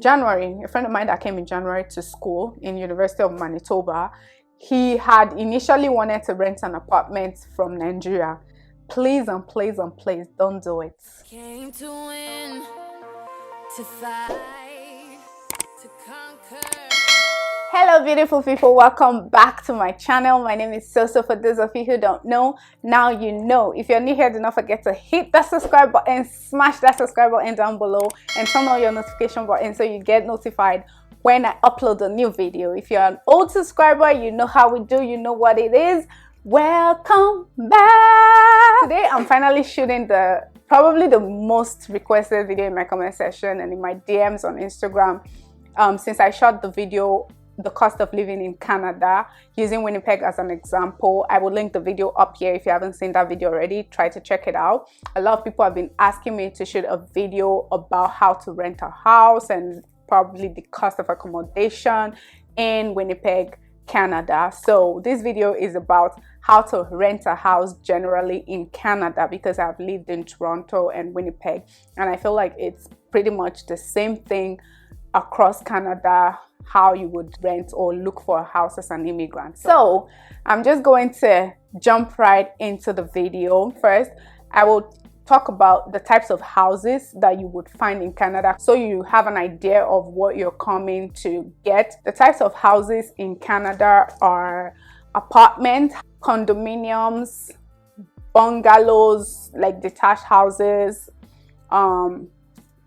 January, a friend of mine that came in January to school in University of Manitoba, he had initially wanted to rent an apartment from Nigeria. Please and please and please don't do it. Came to win, to fight, to conquer. Hello beautiful people, welcome back to my channel. My name is Soso. For those of you who don't know, now you know. If you're new here, do not forget to hit that subscribe button, smash that subscribe button down below, and turn on your notification button so you get notified when I upload a new video. If you're an old subscriber, you know how we do, you know what it is. Welcome back. Today I'm finally shooting probably the most requested video in my comment section and in my DMs on Instagram, since I shot the video, the cost of living in Canada, using Winnipeg as an example. I will link the video up here. If you haven't seen that video already, try to check it out. A lot of people have been asking me to shoot a video about how to rent a house and probably the cost of accommodation in Winnipeg, Canada. So this video is about how to rent a house generally in Canada, because I've lived in Toronto and Winnipeg, and I feel like it's pretty much the same thing across Canada, how you would rent or look for a house as an immigrant. So I'm just going to jump right into the video. First, I will talk about the types of houses that you would find in Canada, so you have an idea of what you're coming to get. The types of houses in Canada are apartments, condominiums, bungalows, like detached houses,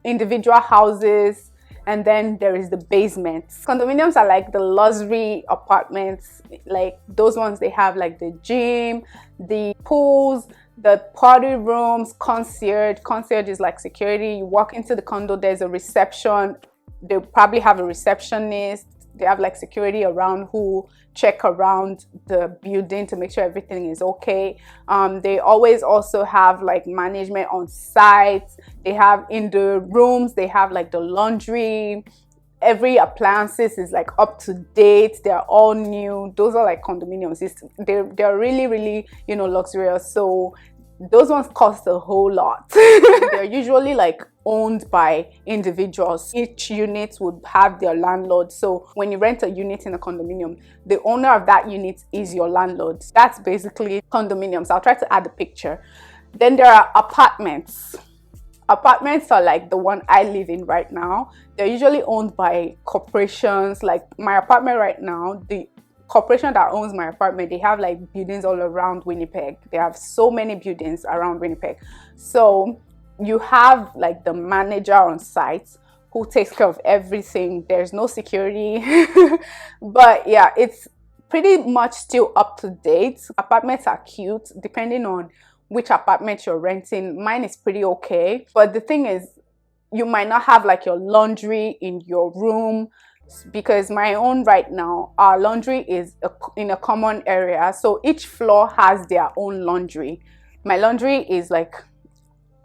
individual houses, and then there is the basements. Condominiums are like the luxury apartments, like those ones they have like the gym, the pools, the party rooms, concierge. Concierge is like security. You walk into the condo, there's a reception. They probably have a receptionist. They have like security around who check around the building to make sure everything is okay. They always also have like management on site. They have in the rooms, they have like the laundry. Every appliances is like up to date. They're all new. Those are like condominiums. They're really, really, you know, luxurious. So those ones cost a whole lot. They're usually like owned by individuals. Each unit would have their landlord. So when you rent a unit in a condominium, the owner of that unit is your landlord. That's basically condominiums. I'll try to add a picture. Then there are apartments. Apartments are like the one I live in right now. They're usually owned by corporations. Like my apartment right now, the corporation that owns my apartment, they have like buildings all around Winnipeg. They have so many buildings around Winnipeg. So you have like the manager on site who takes care of everything. There's no security. But yeah, it's pretty much still up to date. Apartments are cute depending on which apartment you're renting. Mine is pretty okay, but the thing is, you might not have like your laundry in your room, because my own right now, our laundry is in a common area, so each floor has their own laundry. My laundry is like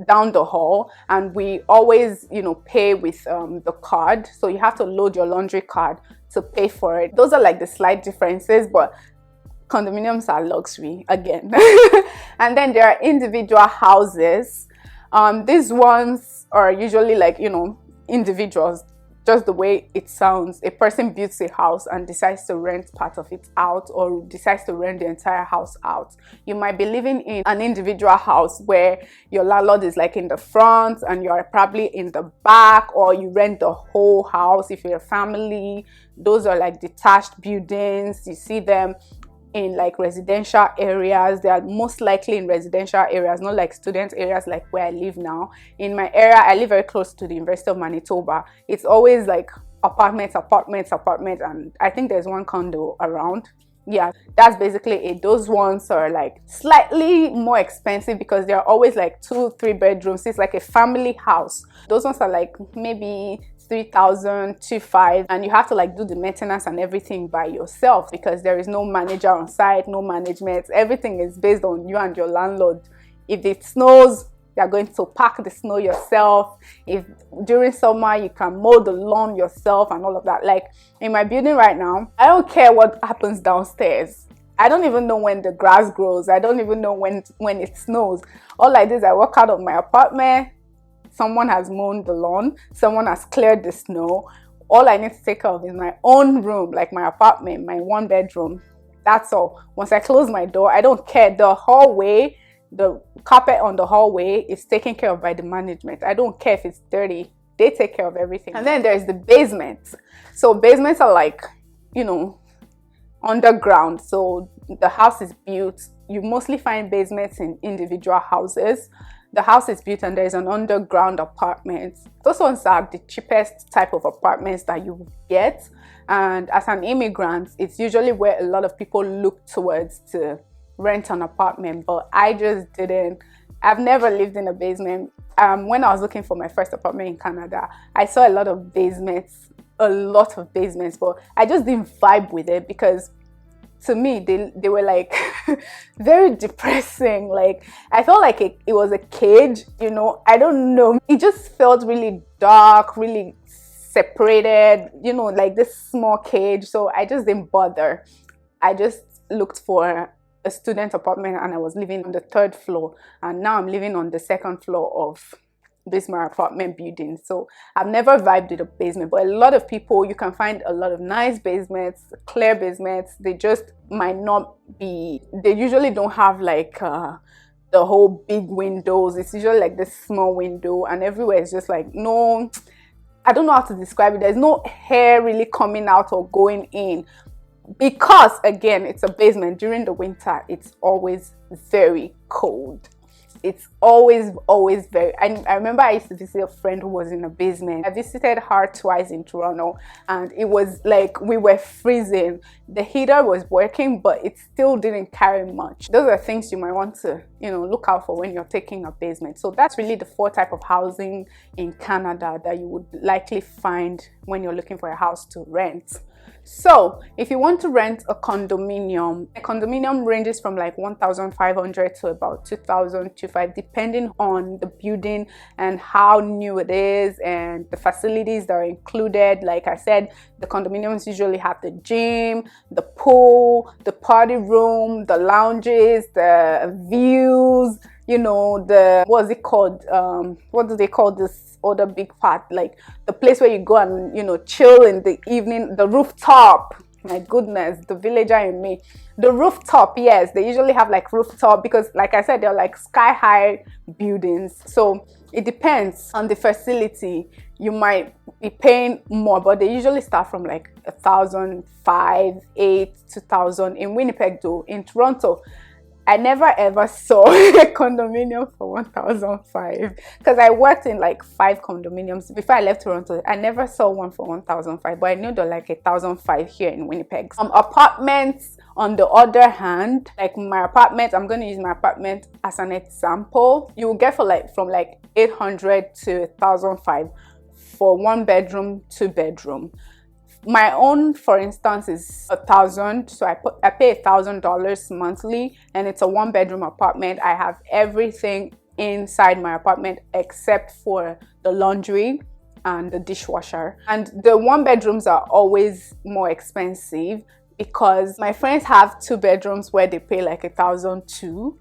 down the hall, and we always, you know, pay with the card, so you have to load your laundry card to pay for it. Those are like the slight differences, but condominiums are luxury again. And then there are individual houses. These ones are usually like, you know, individuals, just the way it sounds. A person builds a house and decides to rent part of it out, or decides to rent the entire house out. You might be living in an individual house where your landlord is like in the front and you're probably in the back, or you rent the whole house if you're a family. Those are like detached buildings. You see them in like residential areas. They are most likely in residential areas, not like student areas like where I live now. In my area, I live very close to the University of Manitoba. It's always like apartments, and I think there's one condo around. Yeah, that's basically it. Those ones are like slightly more expensive because they're always like 2-3 bedrooms. It's like a family house. Those ones are like maybe 3,000, 2,500, and you have to like do the maintenance and everything by yourself, because there is no manager on site, no management. Everything is based on you and your landlord. If it snows, you're going to pack the snow yourself. If during summer, you can mow the lawn yourself and all of that. Like in my building right now, I don't care what happens downstairs. I don't even know when the grass grows. I don't even know when it snows. All I do is I walk out of my apartment, someone has mown the lawn, someone has cleared the snow. All I need to take care of is my own room, like my apartment, my 1 bedroom. That's all. Once I close my door, I don't care. The hallway, the carpet on the hallway is taken care of by the management. I don't care if it's dirty. They take care of everything. And then there's the basement. So basements are like, you know, underground. So the house is built. You mostly find basements in individual houses. The house is built and there's an underground apartment. Those ones are the cheapest type of apartments that you get. And as an immigrant, it's usually where a lot of people look towards to rent an apartment. But I just didn't. I've never lived in a basement. When I was looking for my first apartment in Canada, I saw a lot of basements, but I just didn't vibe with it because to me, they were like very depressing. Like I felt like it was a cage, you know. I don't know. It just felt really dark, really separated, you know, like this small cage. So I just didn't bother. I just looked for a student apartment and I was living on the 3rd floor. And now I'm living on the 2nd floor of this my apartment building. So I've never vibed with a basement, but a lot of people, you can find a lot of nice basements, clear basements. They just might not be, they usually don't have like the whole big windows. It's usually like this small window and everywhere is just like, no, I don't know how to describe it. There's no hair really coming out or going in because again, it's a basement. During the winter, it's always very cold. It's always very. I remember I used to visit a friend who was in a basement. I visited her twice in Toronto and it was like we were freezing. The heater was working, but it still didn't carry much. Those are things you might want to, you know, look out for when you're taking a basement. So that's really the 4 type of housing in Canada that you would likely find when you're looking for a house to rent. So if you want to rent a condominium ranges from like 1,500 to about 2,025 depending on the building and how new it is and the facilities that are included. Like I said, the condominiums usually have the gym, the pool, the party room, the lounges, the views, you know, the, what's it called? What do they call this other big part? Like the place where you go and, you know, chill in the evening, the rooftop. My goodness, the villager in me. The rooftop, yes, they usually have like rooftop because like I said, they're like sky high buildings. So it depends on the facility. You might be paying more, but they usually start from like 1,500, 8,000, 2,000 in Winnipeg though. In Toronto, I never ever saw a condominium for 1,500 because I worked in like 5 condominiums before I left Toronto. I never saw one for 1,500, but I knew they're like 1,500 here in Winnipeg. Apartments, on the other hand, like my apartment, I'm going to use my apartment as an example. You will get for like from like 800 to 1,500 for 1 bedroom, 2 bedroom. My own, for instance, is 1,000, so I pay $1,000 monthly, and it's a 1 bedroom apartment. I have everything inside my apartment except for the laundry and the dishwasher. And the 1 bedrooms are always more expensive because my friends have 2 bedrooms where they pay like 1,000 too,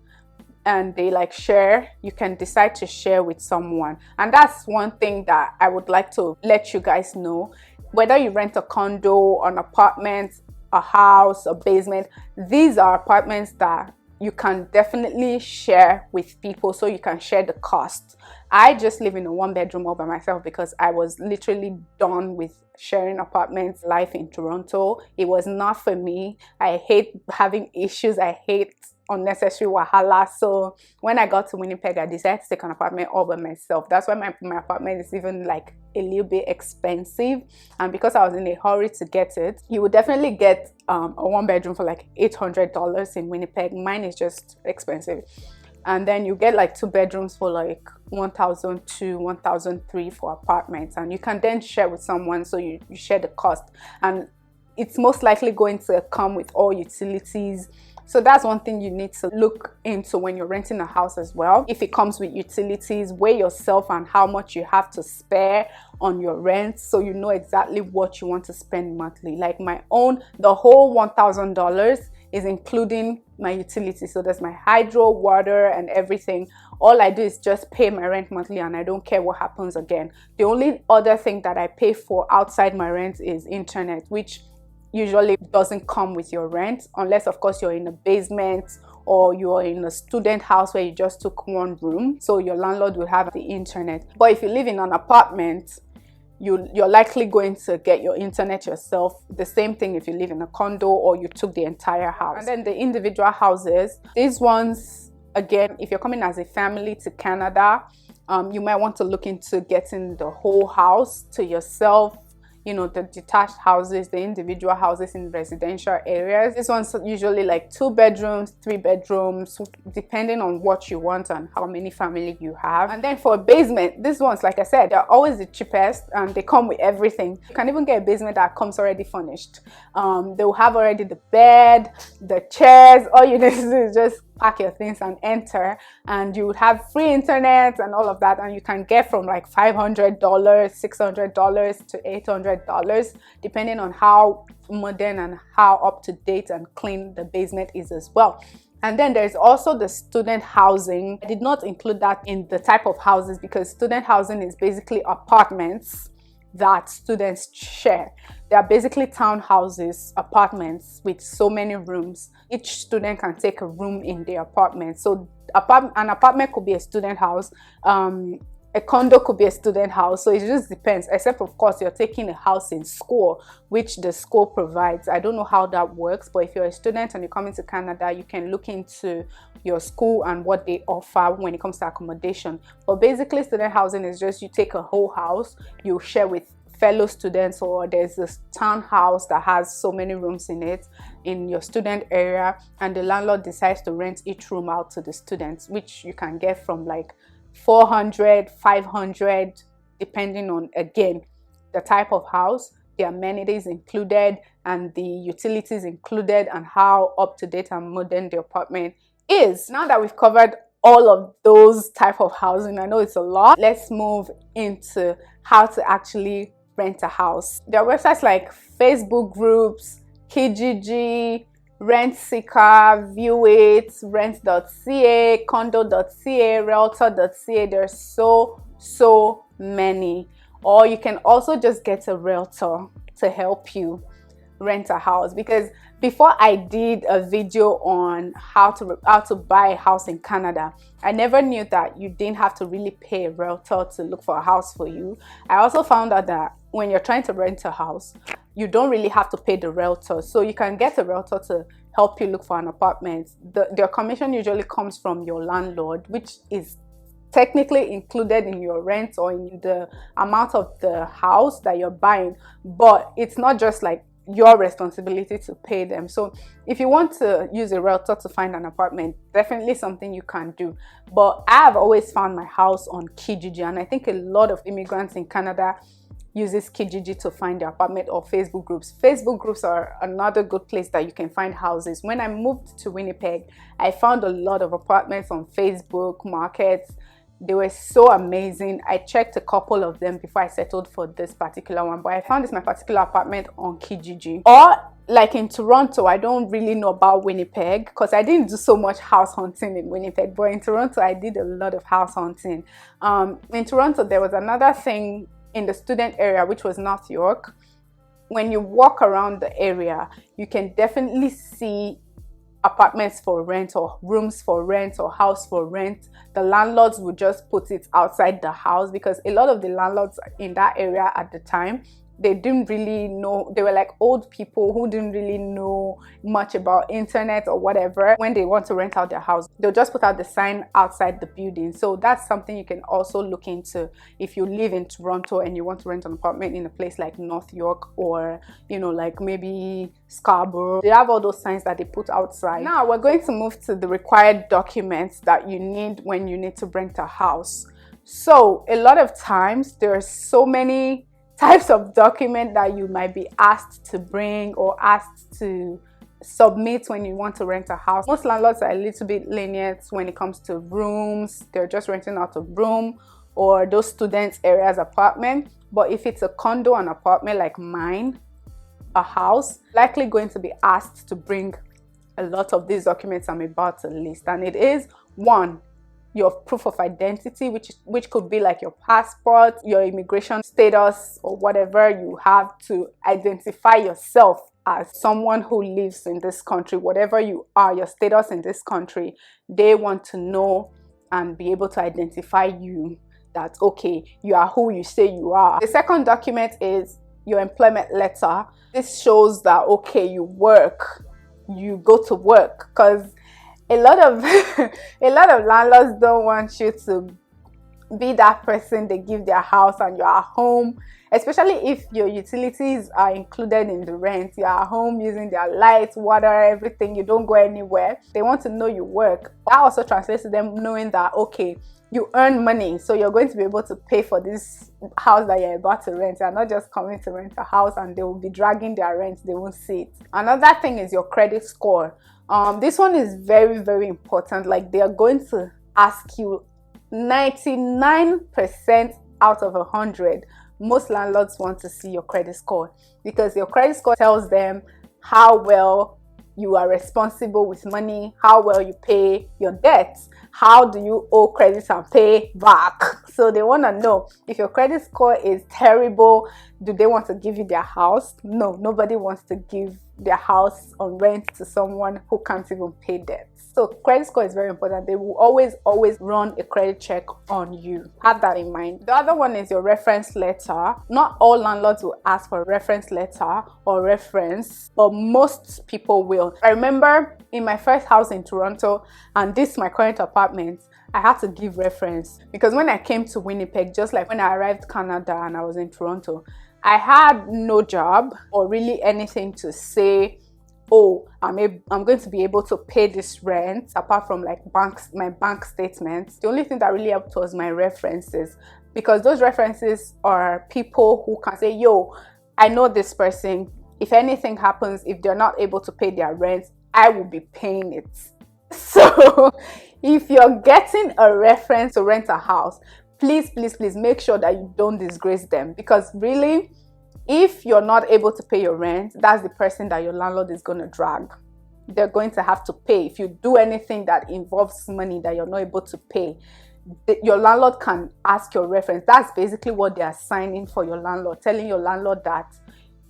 and they like share. You can decide to share with someone, and that's one thing that I would like to let you guys know. Whether you rent a condo, an apartment, a house, a basement, these are apartments that you can definitely share with people so you can share the cost. I just live in a 1 bedroom all by myself because I was literally done with sharing apartments life in Toronto. It was not for me. I hate having issues. I hate unnecessary wahala. So when I got to Winnipeg, I decided to take an apartment all by myself. That's why my apartment is even like a little bit expensive, and because I was in a hurry to get it, you would definitely get a 1 bedroom for like $800 in Winnipeg. Mine is just expensive. And then you get like 2 bedrooms for like 1,200, 1,300 for apartments, and you can then share with someone, so you share the cost, and it's most likely going to come with all utilities. So that's one thing you need to look into when you're renting a house as well. If it comes with utilities, weigh yourself and how much you have to spare on your rent, so you know exactly what you want to spend monthly. Like my own, the whole $1,000 is including my utilities. So there's my hydro, water, and everything. All I do is just pay my rent monthly, and I don't care what happens again. The only other thing that I pay for outside my rent is internet, which usually doesn't come with your rent, unless of course you're in a basement or you're in a student house where you just took one room, so your landlord will have the internet. But if you live in an apartment, you're likely going to get your internet yourself. The same thing if you live in a condo or you took the entire house. And then the individual houses, these ones, again, if you're coming as a family to Canada, you might want to look into getting the whole house to yourself. You know, the detached houses, the individual houses in residential areas. This one's usually like 2 bedrooms, 3 bedrooms, depending on what you want and how many family you have. And then for a basement, these ones, like I said, they're always the cheapest and they come with everything. You can even get a basement that comes already furnished. They'll have already the bed, the chairs. All you need to do is just pack your things and enter, and you would have free internet and all of that, and you can get from like $500, $600 to $800, depending on how modern and how up to date and clean the basement is as well. And then there's also the student housing. I did not include that in the type of houses because student housing is basically apartments that students share. They are basically townhouses, apartments with so many rooms. Each student can take a room in their apartment. So an apartment could be a student house. A condo could be a student house. So it just depends, except of course you're taking a house in school, which the school provides. I don't know how that works, but if you're a student and you're coming to Canada, you can look into your school and what they offer when it comes to accommodation. But basically student housing is just you take a whole house, you share with fellow students, or there's this townhouse that has so many rooms in it in your student area, and the landlord decides to rent each room out to the students, which you can get from like $400, $500, depending on, again, the type of house, the amenities included, and the utilities included, and how up to date and modern the apartment is. Now that we've covered all of those type of housing, I know it's a lot, let's move into how to actually rent a house. There are websites like Facebook groups, Kijiji, Rent Seeker, View It, Rent.ca, Condo.ca, Realtor.ca. There's so many. Or you can also just get a realtor to help you rent a house, because before I did a video on how to buy a house in Canada, I never knew that you didn't have to really pay a realtor to look for a house for you. I also found out that when you're trying to rent a house, you don't really have to pay the realtor. So you can get a realtor to help you look for an apartment. Their commission usually comes from your landlord, which is technically included in your rent or in the amount of the house that you're buying. But it's not just like your responsibility to pay them. So if you want to use a realtor to find an apartment, definitely something you can do. But I have always found my house on Kijiji, and I think a lot of immigrants in Canada uses Kijiji to find their apartment, or Facebook groups. Facebook groups are another good place that you can find houses. When I moved to Winnipeg, I found a lot of apartments on Facebook Markets. They were so amazing. I checked a couple of them before I settled for this particular one, but I found my particular apartment on Kijiji. Or like in Toronto, I don't really know about Winnipeg because I didn't do so much house hunting in Winnipeg, but in Toronto I did a lot of house hunting. In Toronto there was another thing in the student area, which was North York. When you walk around the area, you can definitely see apartments for rent, or rooms for rent, or house for rent. The landlords would just put it outside the house, because a lot of the landlords in that area at the time, they didn't really know. They were like old people who didn't really know much about internet or whatever. When they want to rent out their house, they'll just put out the sign outside the building. So that's something you can also look into if you live in Toronto and you want to rent an apartment in a place like North York, or like maybe Scarborough. They have all those signs that they put outside. Now we're going to move to the required documents that you need when you need to rent a house. So a lot of times there are so many types of document that you might be asked to bring or asked to submit when you want to rent a house. Most landlords are a little bit lenient when it comes to rooms. They're just renting out a room or those students areas apartment. But if it's a condo, an apartment like mine, a house, likely going to be asked to bring a lot of these documents I'm about to list. And it is: one, your proof of identity, which could be like your passport, your immigration status, or whatever you have to identify yourself as someone who lives in this country. Whatever you are, your status in this country, they want to know and be able to identify you, that okay, you are who you say you are. The second document is your employment letter. This shows that okay, you work, you go to work, because a lot of landlords don't want you to be that person they give their house and you're at home, especially if your utilities are included in the rent. You're at home using their lights, water, everything. You don't go anywhere. They want to know you work. That also translates to them knowing that okay, you earn money, so you're going to be able to pay for this house that you're about to rent. You're not just coming to rent a house and they will be dragging their rent. They won't see it. Another thing is your credit score. This one is very, very important. Like, they are going to ask you 99% out of 100. Most landlords want to see your credit score, because your credit score tells them how well you are responsible with money, how well you pay your debts, how do you owe credit and pay back. So they want to know, if your credit score is terrible, do they want to give you their house? No, nobody wants to give their house on rent to someone who can't even pay debts. So credit score is very important. They will always run a credit check on you. Have that in mind. The other one is your reference letter. Not all landlords will ask for a reference letter or reference, but most people will. I remember in my first house in Toronto, and this my current apartment, I had to give reference, because when I came to Winnipeg, just like when I arrived Canada and I was in Toronto, I had no job or really anything to say, oh, I'm going to be able to pay this rent, apart from like my bank statements. The only thing that really helped was my references, because those references are people who can say, yo, I know this person. If anything happens, if they're not able to pay their rent, I will be paying it. So if you're getting a reference to rent a house, please make sure that you don't disgrace them, because really, if you're not able to pay your rent, that's the person that your landlord is going to drag. They're going to have to pay. If you do anything that involves money that you're not able to pay, your landlord can ask your reference. That's basically what they are signing for your landlord, telling your landlord that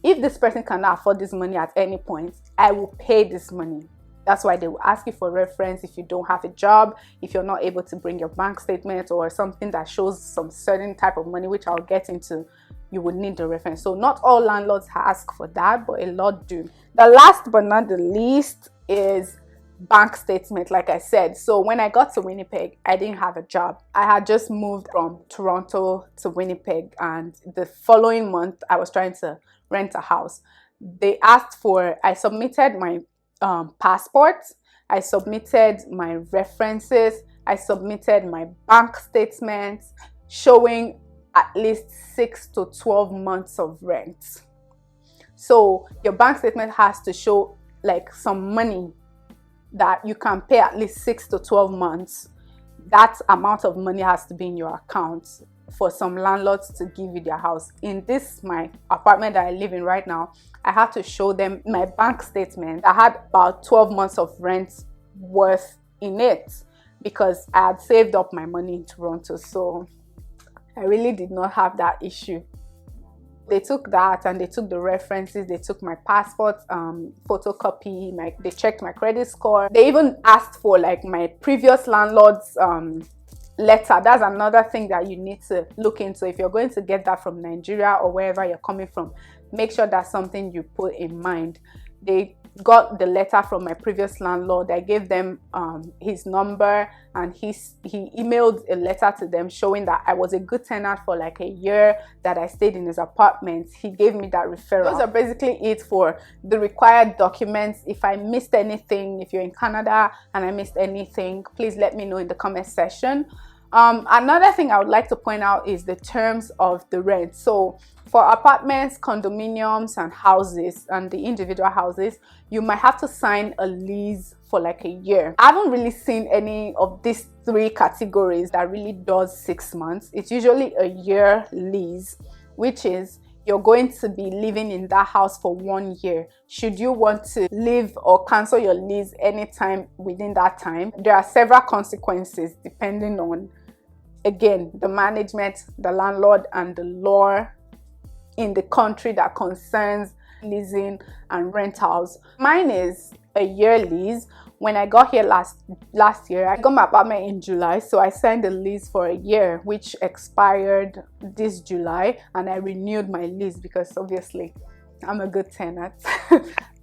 if this person cannot afford this money at any point, I will pay this money. That's why they will ask you for reference if you don't have a job, if you're not able to bring your bank statement or something that shows some certain type of money, which I'll get into. You would need the reference. So not all landlords ask for that, but a lot do. The last but not the least is bank statement, like I said. So when I got to Winnipeg, I didn't have a job. I had just moved from Toronto to Winnipeg, and the following month I was trying to rent a house. They asked for, I submitted my passport, I submitted my references, I submitted my bank statements showing at least 6 to 12 months of rent. So your bank statement has to show like some money that you can pay at least 6 to 12 months. That amount of money has to be in your account for some landlords to give you their house. In this, my apartment that I live in right now, I had to show them my bank statement. I had about 12 months of rent worth in it, because I had saved up my money in Toronto. So I really did not have that issue. They took that and they took the references, they took my passport photocopy, they checked my credit score. They even asked for like my previous landlord's letter. That's another thing that you need to look into. If you're going to get that from Nigeria or wherever you're coming from, make sure that's something you put in mind. They got the letter from my previous landlord. I gave them his number, and he emailed a letter to them showing that I was a good tenant for like a year, that I stayed in his apartment. He gave me that referral. Those are basically it for the required documents. If I missed anything, if you're in Canada and I missed anything, please let me know in the comment section. Another thing I would like to point out is the terms of the rent. So for apartments, condominiums, and houses, and the individual houses, you might have to sign a lease for like a year. I haven't really seen any of these three categories that really does 6 months. It's usually a year lease, which is you're going to be living in that house for 1 year. Should you want to leave or cancel your lease anytime within that time, there are several consequences depending on, again, the management, the landlord, and the law in the country that concerns leasing and rentals. Mine is a year lease. When I got here last year, I got my apartment in July, so I signed a lease for a year, which expired this July, and I renewed my lease because obviously I'm a good tenant.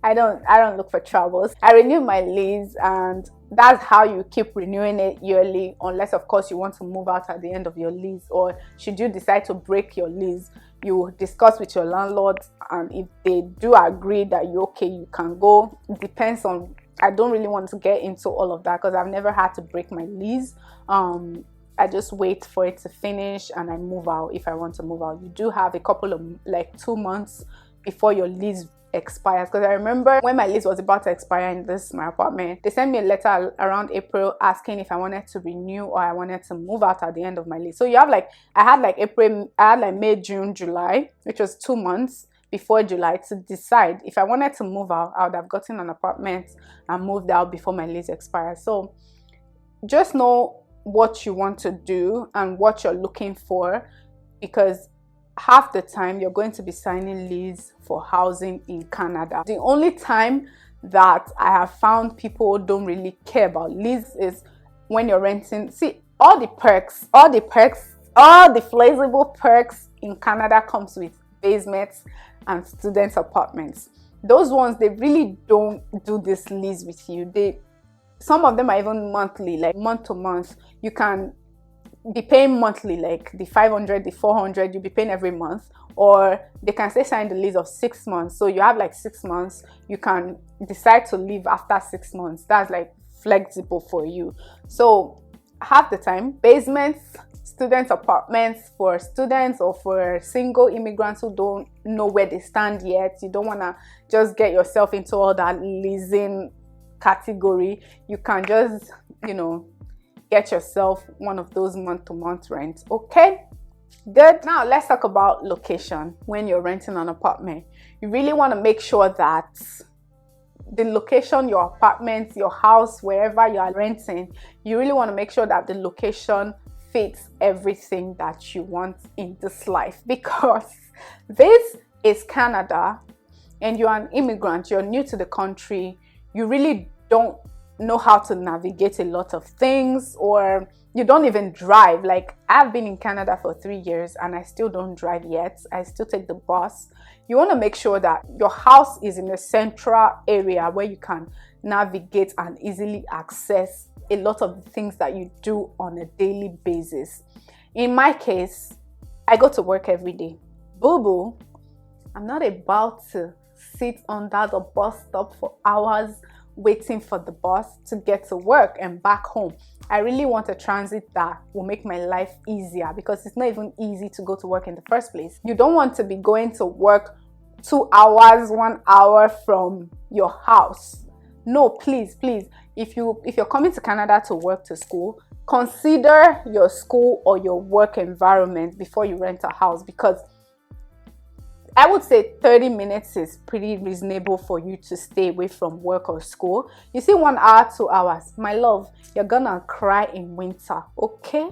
I don't look for troubles. I renewed my lease, and that's how you keep renewing it yearly, unless of course you want to move out at the end of your lease, or should you decide to break your lease, you discuss with your landlord, and if they do agree that you're okay, you can go. It depends on, I don't really want to get into all of that because I've never had to break my lease. I just wait for it to finish and I move out if I want to move out. You do have a couple of, like 2 months before your lease expires, because I remember when my lease was about to expire in my apartment, they sent me a letter around April asking if I wanted to renew or I wanted to move out at the end of my lease. So you have like, I had like May, June, July, which was 2 months before July to decide if I wanted to move out. I would have gotten an apartment and moved out before my lease expires. So just know what you want to do and what you're looking for, because half the time you're going to be signing lease for housing in Canada. The only time that I have found people don't really care about lease is when you're renting. See, all the flexible perks in Canada comes with basements and student apartments. Those ones, they really don't do this lease with you. Some of them are even monthly, like month to month. You can be paying monthly, like the 500, the 400, you'll be paying every month, or they can say sign the lease of 6 months. So you have like 6 months. You can decide to leave after 6 months. That's like flexible for you. So half the time, basements, student apartments for students or for single immigrants who don't know where they stand yet. You don't want to just get yourself into all that leasing category. You can just, get yourself one of those month-to-month rents. Okay, good. Now let's talk about location. When you're renting an apartment, you really want to make sure that the location, your apartment, your house, wherever you are renting, you really want to make sure that the location fits everything that you want in this life, because this is Canada and you're an immigrant, you're new to the country, you really don't know how to navigate a lot of things, or you don't even drive. Like, I've been in Canada for 3 years and I still don't drive yet. I still take the bus. You want to make sure that your house is in a central area where you can navigate and easily access a lot of the things that you do on a daily basis. In my case, I go to work every day. Boo-boo, I'm not about to sit under the bus stop for hours waiting for the bus to get to work and back home. I really want a transit that will make my life easier, because it's not even easy to go to work in the first place. You don't want to be going to work 2 hours, 1 hour from your house. No, please. If you're coming to Canada to work, to school, consider your school or your work environment before you rent a house, because I would say 30 minutes is pretty reasonable for you to stay away from work or school. You see, 1 hour, 2 hours, my love, you're gonna cry in winter, okay?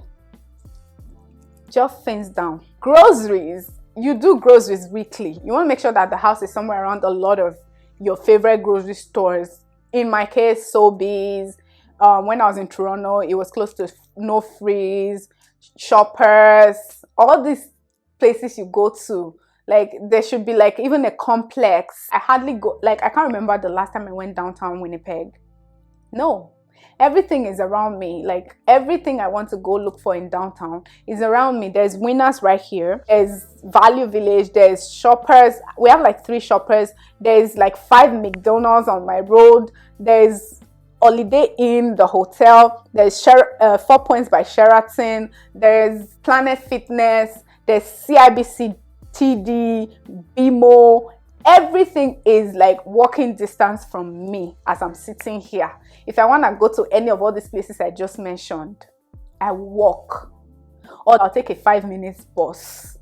Just things down. Groceries, you do groceries weekly. You want to make sure that the house is somewhere around a lot of your favorite grocery stores. In my case, Sobeys. When I was in Toronto, it was close to No Freeze, Shoppers, all these places you go to. Like, there should be like even a complex. I hardly go, like, I can't remember the last time I went downtown Winnipeg. No, everything is around me. Like, everything I want to go look for in downtown is around me. There's Winners right here. There's Value Village. There's Shoppers. We have like 3 Shoppers. There's like 5 McDonald's on my road. There's Holiday Inn, the hotel. There's 4 Points by Sheraton. There's Planet Fitness. There's CIBC TD, BMO, everything is like walking distance from me as I'm sitting here. If I want to go to any of all these places I just mentioned, I walk, or I'll take a 5 minutes bus.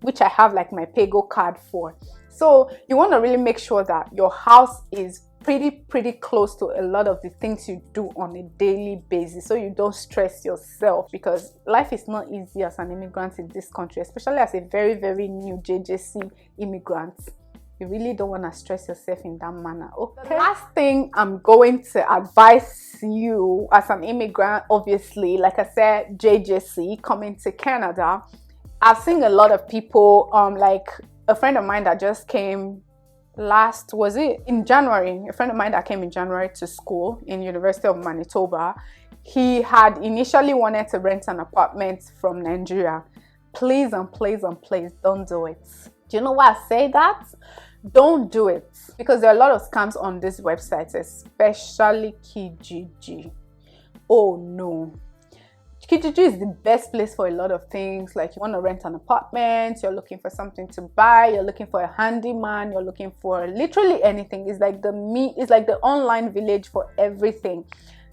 which I have like my Pago card for. So you want to really make sure that your house is pretty close to a lot of the things you do on a daily basis, so you don't stress yourself, because life is not easy as an immigrant in this country, especially as a very new JJC immigrant. You really don't want to stress yourself in that manner. Okay, the last thing I'm going to advise you as an immigrant, obviously, like I said, JJC coming to Canada, I've seen a lot of people, like a friend of mine that just came was it in January? A friend of mine that came in January to school in University of Manitoba, he had initially wanted to rent an apartment from Nigeria. Please don't do it. Do you know why I say that? Don't do it, because there are a lot of scams on these websites, especially Kijiji. Oh no. Kijiji is the best place for a lot of things. Like, you want to rent an apartment, you're looking for something to buy, you're looking for a handyman, you're looking for literally anything. It's like the online village for everything.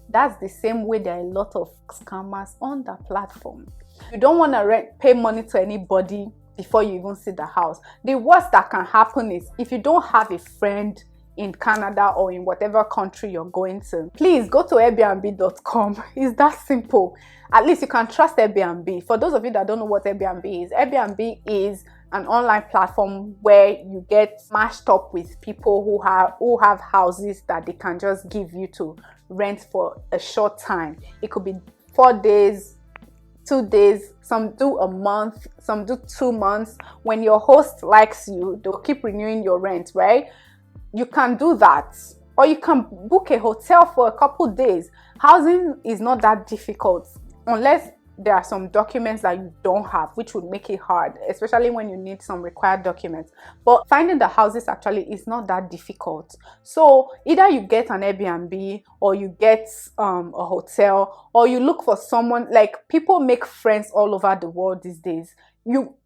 That's the same way there are a lot of scammers on that platform. You don't want to pay money to anybody before you even see the house. The worst that can happen is if you don't have a friend in Canada or in whatever country you're going to, please go to Airbnb.com. It's that simple. At least you can trust Airbnb. For those of you that don't know what Airbnb is an online platform where you get mashed up with people who have houses that they can just give you to rent for a short time. It could be 4 days, 2 days, some do a month, some do 2 months. When your host likes you, they'll keep renewing your rent, right? You can do that, or you can book a hotel for a couple days. Housing is not that difficult, unless there are some documents that you don't have, which would make it hard, especially when you need some required documents. But finding the houses actually is not that difficult. So either you get an Airbnb, or you get a hotel, or you look for someone. Like, people make friends all over the world these days.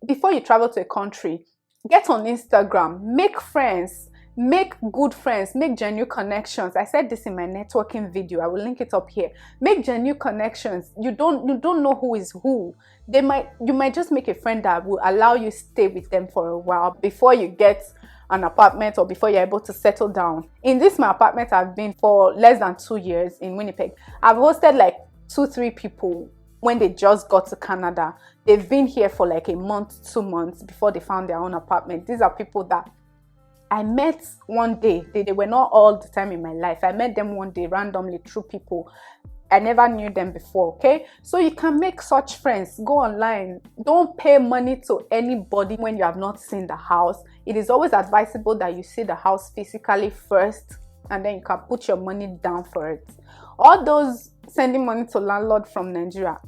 Before you travel to a country, get on Instagram, make friends. Make good friends, make genuine connections. I said this in my networking video. I will link it up here. Make genuine connections. You don't know who is who. You might just make a friend that will allow you stay with them for a while before you get an apartment, or before you're able to settle down. In my apartment I've been for less than 2 years in Winnipeg. I've hosted like 2-3 people when they just got to Canada. They've been here for like a month, 2 months before they found their own apartment. These are people that I met one day. They were not all the time in my life. I met them one day randomly through people. I never knew them before, okay? So you can make such friends. Go online. Don't pay money to anybody when you have not seen the house. It is always advisable that you see the house physically first, and then you can put your money down for it. All those sending money to landlord from Nigeria,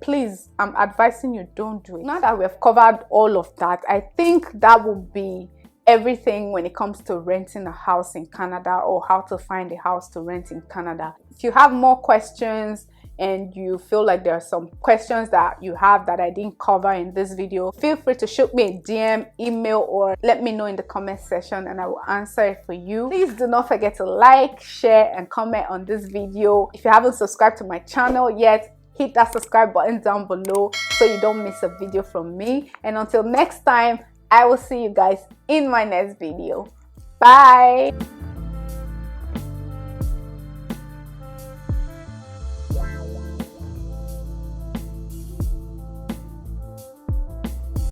please, I'm advising you, don't do it. Now that we've covered all of that, I think that will be everything when it comes to renting a house in Canada, or how to find a house to rent in Canada. If you have more questions and you feel like there are some questions that you have that I didn't cover in this video, feel free to shoot me a DM, email, or let me know in the comment section and I will answer it for you. Please do not forget to like, share, and comment on this video. If you haven't subscribed to my channel yet, hit that subscribe button down below so you don't miss a video from me. And until next time, I will see you guys in my next video. Bye.